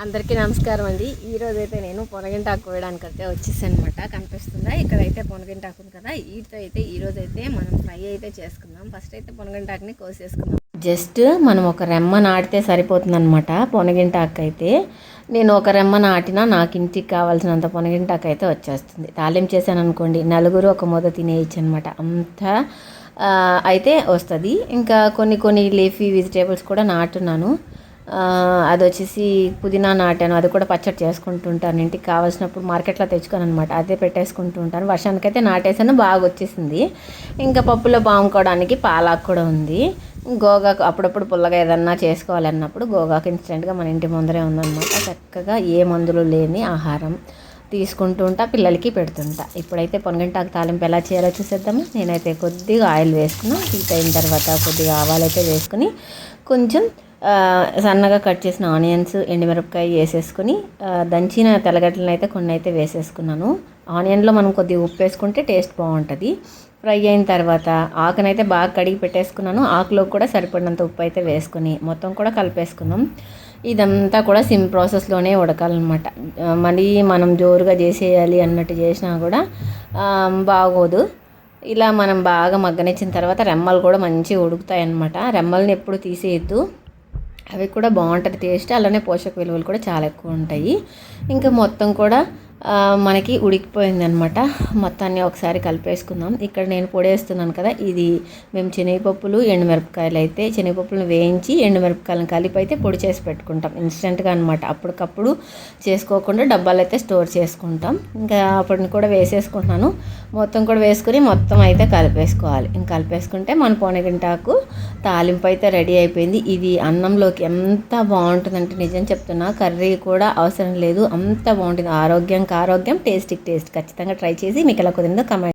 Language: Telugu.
అందరికీ నమస్కారం అండి. ఈరోజైతే నేను పొనగింటాకు కోయడానికి అయితే వచ్చేసాను అనమాట. కనిపిస్తుందా? ఇక్కడైతే పొనగింటాకు ఉంది కదా, వీటితో అయితే ఈరోజైతే మనం ఫ్రై అయితే చేసుకుందాం. ఫస్ట్ అయితే పొనగింటాకుని కోసేసుకుందాం. జస్ట్ మనం ఒక రెమ్మ నాటితే సరిపోతుంది అనమాట. పొనగింటాకు అయితే నేను ఒక రెమ్మ నాటినా నాకు ఇంటికి కావాల్సినంత పొనగింటాకు అయితే వచ్చేస్తుంది. తాలింపు చేశాను అనుకోండి, నలుగురు ఒక ముద్ద తినేయచ్చు అనమాట. అంతా అయితే వస్తుంది. ఇంకా కొన్ని లీఫీ వెజిటేబుల్స్ కూడా నాటున్నాను. అది వచ్చేసి పుదీనా నాటాను. అది కూడా పచ్చడి చేసుకుంటుంటాను. ఇంటికి కావాల్సినప్పుడు మార్కెట్లో తెచ్చుకోను అనమాట. అదే పెట్టేసుకుంటూ ఉంటాను. వర్షానికైతే నాటేసాను, బాగా వచ్చేసింది. ఇంకా పప్పులో బాముకోవడానికి పాలాకు కూడా ఉంది. గోగాకు అప్పుడప్పుడు పుల్లగా ఏదన్నా చేసుకోవాలన్నప్పుడు గోగాకు ఇన్స్టెంట్గా మన ఇంటి ముందరే ఉందన్నమాట. చక్కగా ఏ మందులు లేని ఆహారం తీసుకుంటూ ఉంటా, పిల్లలకి పెడుతుంటా. ఇప్పుడైతే పొనగంటాకు తాలింపు ఎలా చేయాలో చూసేద్దాము. నేనైతే కొద్దిగా ఆయిల్ వేసుకున్నా. హీట్ అయిన తర్వాత కొద్దిగా ఆవాలైతే వేసుకుని కొంచెం సన్నగా కట్ చేసిన ఆనియన్స్, ఎండుమిరపకాయ వేసేసుకొని దంచిన తెల్లగడ్డలను అయితే కొన్ని అయితే వేసేసుకున్నాను. ఆనియన్లో మనం కొద్దిగా ఉప్పు వేసుకుంటే టేస్ట్ బాగుంటుంది. ఫ్రై అయిన తర్వాత ఆకునైతే బాగా కడిగి పెట్టేసుకున్నాను. ఆకులో కూడా సరిపడినంత ఉప్పు అయితే వేసుకొని మొత్తం కూడా కలిపేసుకున్నాం. ఇదంతా కూడా సిమ్ ప్రాసెస్లోనే ఉడకాలన్నమాట. మళ్ళీ మనం జోరుగా చేసేయాలి అన్నట్టు చేసినా కూడా బాగోదు. ఇలా మనం బాగా మగ్గనిచ్చిన తర్వాత రెమ్మలు కూడా మంచిగా ఉడుకుతాయి అన్నమాట. రెమ్మల్ని ఎప్పుడు తీసేయద్దు, అవి కూడా బాగుంటుంది టేస్ట్. అలానే పోషక విలువలు కూడా చాలా ఎక్కువ ఉంటాయి. ఇంకా మొత్తం కూడా మనకి ఉడికిపోయిందనమాట. మొత్తాన్ని ఒకసారి కలిపేసుకుందాం. ఇక్కడ నేను పొడేస్తున్నాను కదా, ఇది మేము శనగపప్పులు ఎండుమిరపకాయలు అయితే శనగపప్పులను వేయించి ఎండుమిరపకాయలను కలిపి అయితే పొడి చేసి పెట్టుకుంటాం ఇన్స్టెంట్గా అనమాట. అప్పటికప్పుడు చేసుకోకుండా డబ్బాలు అయితే స్టోర్ చేసుకుంటాం. ఇంకా అప్పటిని కూడా వేసేసుకుంటున్నాను. మొత్తం కూడా వేసుకుని మొత్తం అయితే కలిపేసుకోవాలి. ఇంకా కలిపేసుకుంటే మన పొనగింటాకు తాలింపు అయితే రెడీ అయిపోయింది. ఇది అన్నంలోకి ఎంత బాగుంటుందంటే నిజం చెప్తున్నా, కర్రీ కూడా అవసరం లేదు, అంత బాగుంటుంది. ఆరోగ్యం, టేస్ట్ ఖచ్చితంగా ట్రై చేసి మీకు ఎలా కుదిరిందో కమెంట్